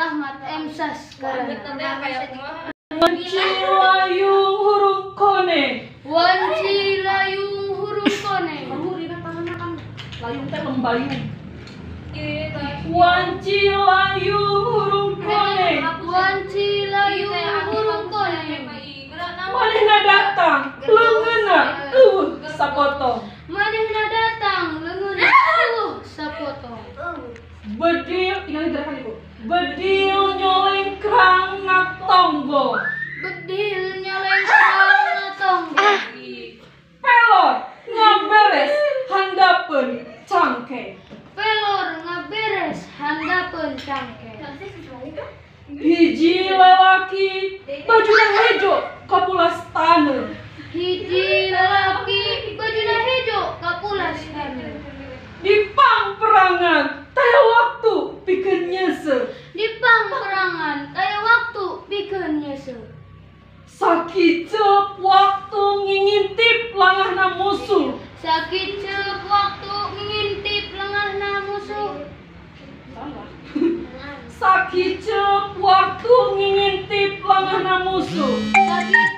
Rahmat M. Saskara. Wancilayung hurung kone. Wancilayung hurung kone. Kamu ribet tangannya kan. Layung teh lembayung. Wancilayung hurung kone. Wancilayung hurung kone. Manehna datang, leungeunna sapotong. Manehna datang, leungeunna sapotong. Bedil, tinggal gerakan Ibu. Bedil nyoleng kerang tonggo. Bedil nyoleng kerang tonggo. Pelor ngaberes handapeun cangkeng. Pelor ngaberes handapeun cangkeng. Hiji lalaki bajuna hejo kapulas taneuh. Hiji lalaki bajuna hejo kapulas taneuh. Di pangperangan taya waktu pikeun nyeuseuk. Di pangperangan taya waktu pikeun nyeuseuk. Sakicep waktu ngingintip langahna musuh. Sakicep waktu ngintip lengahna musuh. Sakicep waktu ngingintip langahna musuh. Sakicep